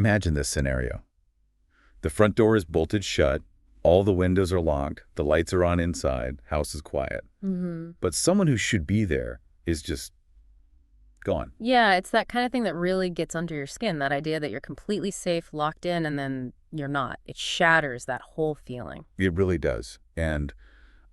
Imagine this scenario. The front door is bolted shut, all the windows are locked, the lights are on inside, house is quiet. But someone who should be there is just gone. Yeah, it's that kind of thing that really gets under your skin, that idea that you're completely safe, locked in, and then you're not. It shatters that whole feeling. It really does. And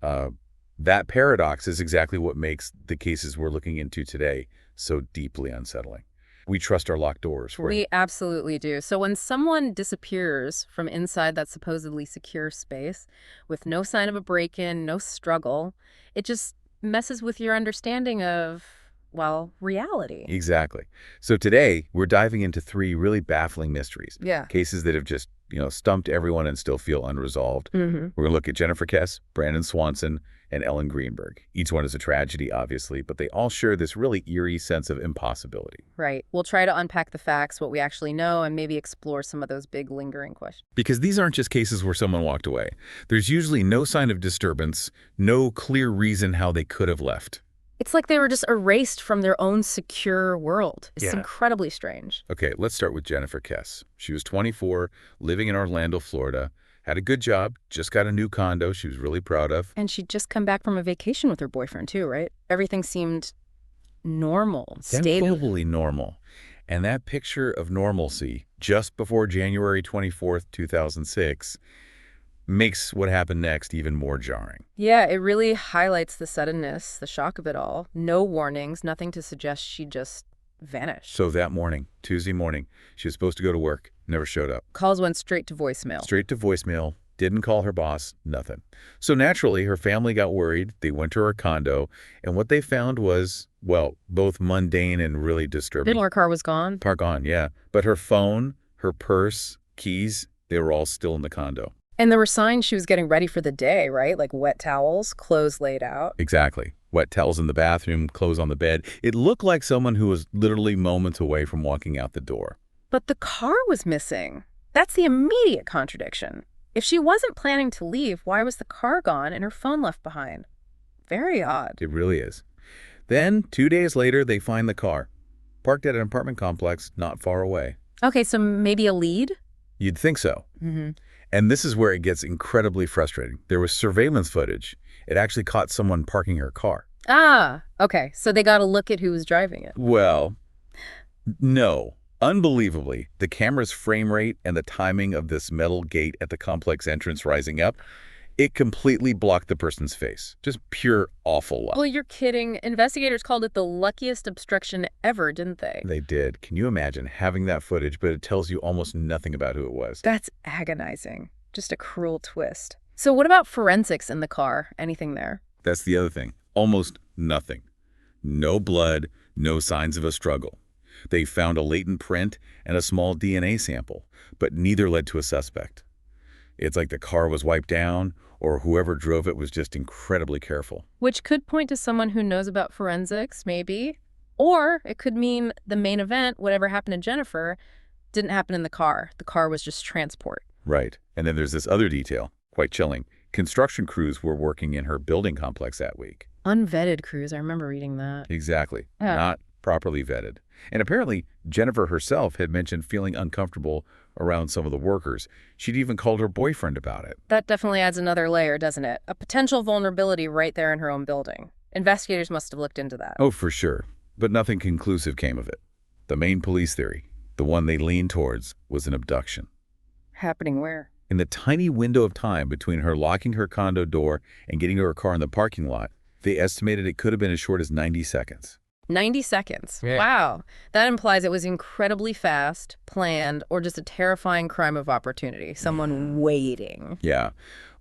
that paradox is exactly what makes the cases we're looking into today so deeply unsettling. We trust our locked doors. We absolutely do. So when someone disappears from inside that supposedly secure space with no sign of a break-in, no struggle, it just messes with your understanding of, well, reality. Exactly. So today, we're diving into 3 really baffling mysteries. Yeah. Cases that have just, stumped everyone and still feel unresolved. We're going to look at Jennifer Kess, Brandon Swanson, and Ellen Greenberg. Each one is a tragedy, obviously, but they all share this really eerie sense of impossibility. Right. We'll try to unpack the facts, what we actually know, and maybe explore some of those big lingering questions. Because these aren't just cases where someone walked away. There's usually no sign of disturbance, no clear reason how they could have left. It's like they were just erased from their own secure world. It's incredibly strange. Okay, let's start with Jennifer Kess. She was 24, living in Orlando, Florida, had a good job, just got a new condo she was really proud of. And she'd just come back from a vacation with her boyfriend too, right? Everything seemed normal, stable. Totally normal. And that picture of normalcy just before January 24th, 2006 makes what happened next even more jarring. Yeah, it really highlights the suddenness, the shock of it all. No warnings, nothing to suggest she just vanished. So that morning, Tuesday morning, she was supposed to go to work, never showed up. Calls went straight to voicemail. Straight to voicemail, didn't call her boss, nothing. So naturally, her family got worried. They went to her condo, and what they found was, well, both mundane and really disturbing. Her car was gone? Car gone, yeah. But her phone, her purse, keys, they were all still in the condo. And there were signs she was getting ready for the day, right? Like wet towels, clothes laid out. Exactly. Wet towels in the bathroom, clothes on the bed. It looked like someone who was literally moments away from walking out the door. But the car was missing. That's the immediate contradiction. If she wasn't planning to leave, why was the car gone and her phone left behind? Very odd. It really is. Then, 2 days later, they find the car, parked at an apartment complex not far away. Okay, so maybe a lead? You'd think so. And this is where it gets incredibly frustrating. There was surveillance footage. It actually caught someone parking her car. Ah, okay. So they got to look at who was driving it. Well, no. Unbelievably, the camera's frame rate and the timing of this metal gate at the complex entrance rising up, it completely blocked the person's face. Just pure awful luck. Well, you're kidding. Investigators called it the luckiest obstruction ever, didn't they? They did. Can you imagine having that footage, but it tells you almost nothing about who it was? That's agonizing. Just a cruel twist. So what about forensics in the car? Anything there? That's the other thing. Almost nothing. No blood, no signs of a struggle. They found a latent print and a small DNA sample, but neither led to a suspect. It's like the car was wiped down, or whoever drove it was just incredibly careful. Which could point to someone who knows about forensics, maybe. Or it could mean the main event, whatever happened to Jennifer, didn't happen in the car. The car was just transport. Right. And then there's this other detail, quite chilling. Construction crews were working in her building complex that week. Unvetted crews, I remember reading that. Exactly. Yeah. Not properly vetted. And apparently, Jennifer herself had mentioned feeling uncomfortable around some of the workers. She'd even called her boyfriend about it. That definitely adds another layer, doesn't it? A potential vulnerability right there in her own building. Investigators must have looked into that. Oh, for sure. But nothing conclusive came of it. The main police theory, the one they leaned towards, was an abduction. Happening where? In the tiny window of time between her locking her condo door and getting to her car in the parking lot, they estimated it could have been as short as 90 seconds. 90 seconds. Yeah. Wow. That implies it was incredibly fast, planned, or just a terrifying crime of opportunity. Someone waiting. Yeah.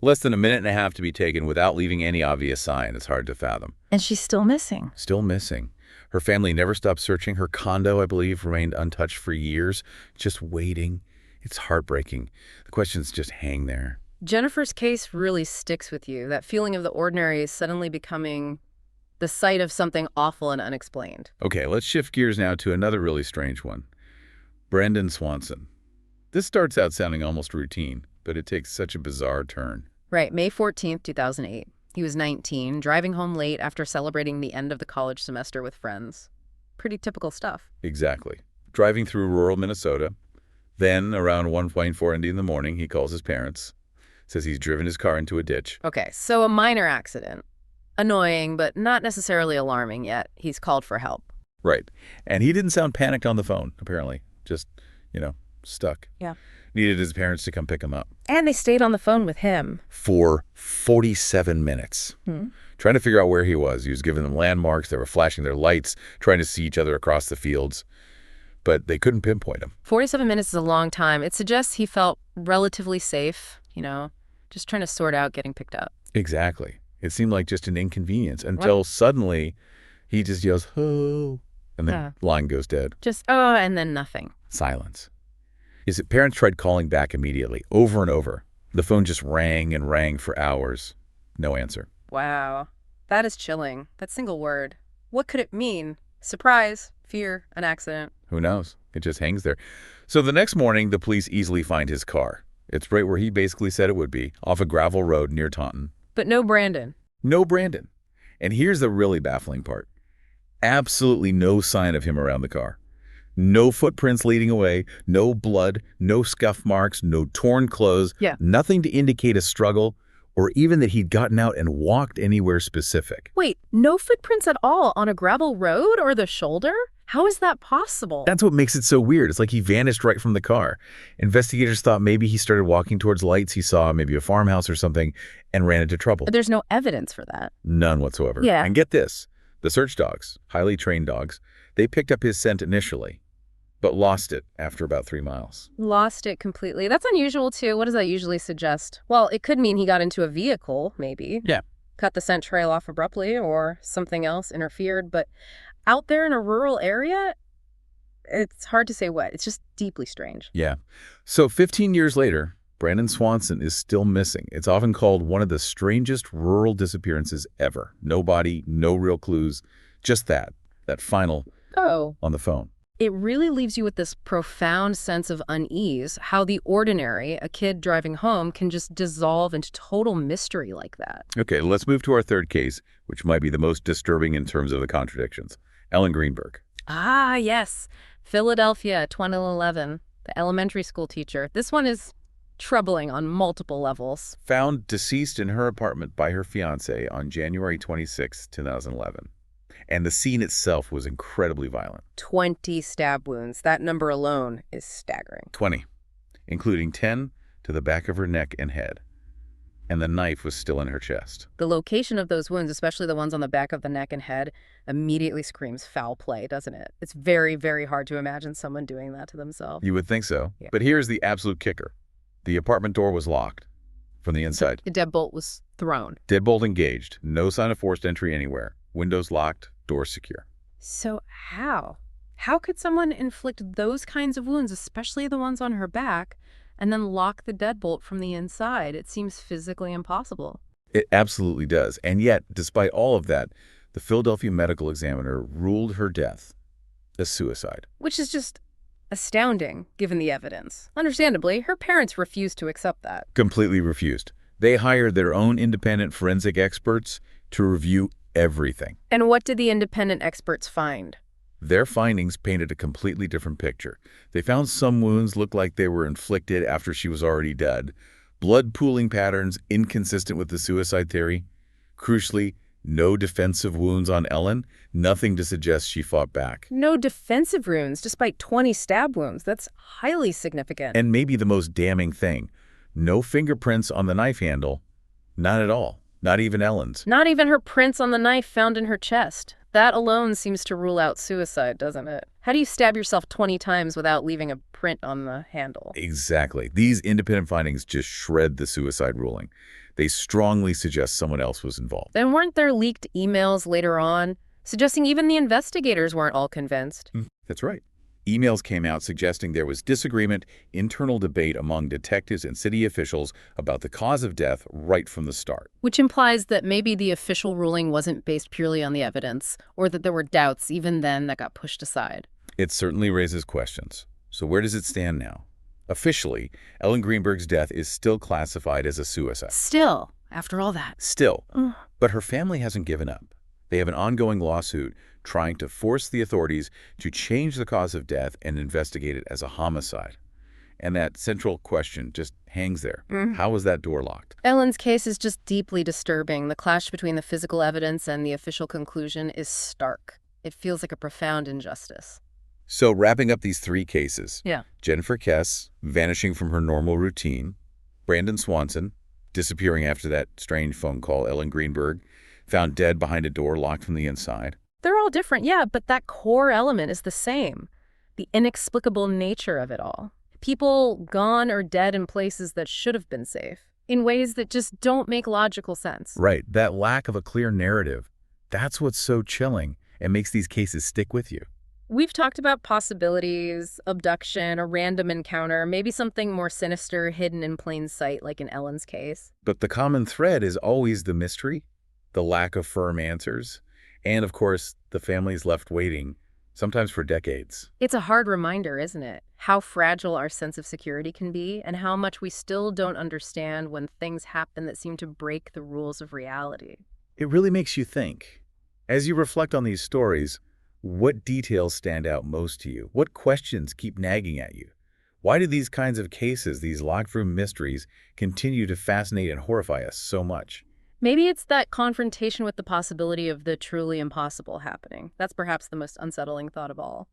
Less than a minute and a half to be taken without leaving any obvious sign. It's hard to fathom. And she's still missing. Still missing. Her family never stopped searching. Her condo, I believe, remained untouched for years, just waiting. It's heartbreaking. The questions just hang there. Jennifer's case really sticks with you. That feeling of the ordinary is suddenly becoming the site of something awful and unexplained. Okay, let's shift gears now to another really strange one. Brandon Swanson. This starts out sounding almost routine, but it takes such a bizarre turn. Right, May 14th, 2008. He was 19, driving home late after celebrating the end of the college semester with friends. Pretty typical stuff. Exactly. Driving through rural Minnesota. Then, around 1:40 in the morning, he calls his parents, says he's driven his car into a ditch. Okay, so a minor accident. Annoying, but not necessarily alarming yet. He's called for help. Right. And he didn't sound panicked on the phone, apparently. Just, stuck. Yeah. Needed his parents to come pick him up. And they stayed on the phone with him. For 47 minutes. Trying to figure out where he was. He was giving them landmarks. They were flashing their lights, trying to see each other across the fields. But they couldn't pinpoint him. 47 minutes is a long time. It suggests he felt relatively safe, just trying to sort out getting picked up. Exactly. It seemed like just an inconvenience until suddenly he just yells, "Oh," and then line goes dead. Just, oh, and then nothing. Silence. His parents tried calling back immediately, over and over. The phone just rang and rang for hours. No answer. Wow. That is chilling. That single word. What could it mean? Surprise, fear, an accident. Who knows? It just hangs there. So the next morning, the police easily find his car. It's right where he basically said it would be, off a gravel road near Taunton. But no Brandon. No Brandon. And here's the really baffling part. Absolutely no sign of him around the car. No footprints leading away, no blood, no scuff marks, no torn clothes, nothing to indicate a struggle or even that he'd gotten out and walked anywhere specific. Wait, no footprints at all on a gravel road or the shoulder? How is that possible? That's what makes it so weird. It's like he vanished right from the car. Investigators thought maybe he started walking towards lights he saw, maybe a farmhouse or something, and ran into trouble. But there's no evidence for that. None whatsoever. Yeah. And get this, the search dogs, highly trained dogs, they picked up his scent initially, but lost it after about 3 miles. Lost it completely. That's unusual, too. What does that usually suggest? Well, it could mean he got into a vehicle, maybe. Yeah. Cut the scent trail off abruptly or something else interfered. But out there in a rural area, it's hard to say what. It's just deeply strange. Yeah. So 15 years later, Brandon Swanson is still missing. It's often called one of the strangest rural disappearances ever. No body, no real clues, just that final on the phone. It really leaves you with this profound sense of unease, how the ordinary, a kid driving home, can just dissolve into total mystery like that. Okay, let's move to our third case, which might be the most disturbing in terms of the contradictions. Ellen Greenberg. Ah, yes. Philadelphia, 2011. The elementary school teacher. This one is troubling on multiple levels. Found deceased in her apartment by her fiancé on January 26, 2011. And the scene itself was incredibly violent. 20 stab wounds. That number alone is staggering. 20, including 10 to the back of her neck and head. And the knife was still in her chest. The location of those wounds, especially the ones on the back of the neck and head, immediately screams foul play, doesn't it? It's very, very hard to imagine someone doing that to themselves. You would think so. Yeah. But here's the absolute kicker. The apartment door was locked from the inside. The deadbolt was thrown. Deadbolt engaged. No sign of forced entry anywhere. Windows locked. Doors secure. So how? How could someone inflict those kinds of wounds, especially the ones on her back, and then lock the deadbolt from the inside? It seems physically impossible. It absolutely does. And yet, despite all of that, the Philadelphia medical examiner ruled her death a suicide. Which is just astounding, given the evidence. Understandably, her parents refused to accept that. Completely refused. They hired their own independent forensic experts to review everything. And what did the independent experts find? Their findings painted a completely different picture. They found some wounds looked like they were inflicted after she was already dead. Blood pooling patterns inconsistent with the suicide theory. Crucially, no defensive wounds on Ellen, nothing to suggest she fought back. No defensive wounds, despite 20 stab wounds. That's highly significant. And maybe the most damning thing, no fingerprints on the knife handle. Not at all. Not even Ellen's. Not even her prints on the knife found in her chest. That alone seems to rule out suicide, doesn't it? How do you stab yourself 20 times without leaving a print on the handle? Exactly. These independent findings just shred the suicide ruling. They strongly suggest someone else was involved. Then weren't there leaked emails later on, suggesting even the investigators weren't all convinced? That's right. Emails came out suggesting there was disagreement, internal debate among detectives and city officials about the cause of death right from the start. Which implies that maybe the official ruling wasn't based purely on the evidence, or that there were doubts even then that got pushed aside. It certainly raises questions. So where does it stand now? Officially, Ellen Greenberg's death is still classified as a suicide. Still, after all that. Still. But her family hasn't given up. They have an ongoing lawsuit trying to force the authorities to change the cause of death and investigate it as a homicide. And that central question just hangs there. How was that door locked? Ellen's case is just deeply disturbing. The clash between the physical evidence and the official conclusion is stark. It feels like a profound injustice. So wrapping up these three cases, Yeah. Jennifer Kess vanishing from her normal routine, Brandon Swanson disappearing after that strange phone call, Ellen Greenberg found dead behind a door locked from the inside. They're all different, yeah, but that core element is the same. The inexplicable nature of it all. People gone or dead in places that should have been safe, in ways that just don't make logical sense. Right, that lack of a clear narrative, that's what's so chilling and makes these cases stick with you. We've talked about possibilities, abduction, a random encounter, maybe something more sinister hidden in plain sight, like in Ellen's case. But the common thread is always the mystery, the lack of firm answers, and of course, the families left waiting, sometimes for decades. It's a hard reminder, isn't it? How fragile our sense of security can be and how much we still don't understand when things happen that seem to break the rules of reality. It really makes you think. As you reflect on these stories, what details stand out most to you? What questions keep nagging at you? Why do these kinds of cases, these locked room mysteries, continue to fascinate and horrify us so much? Maybe it's that confrontation with the possibility of the truly impossible happening. That's perhaps the most unsettling thought of all.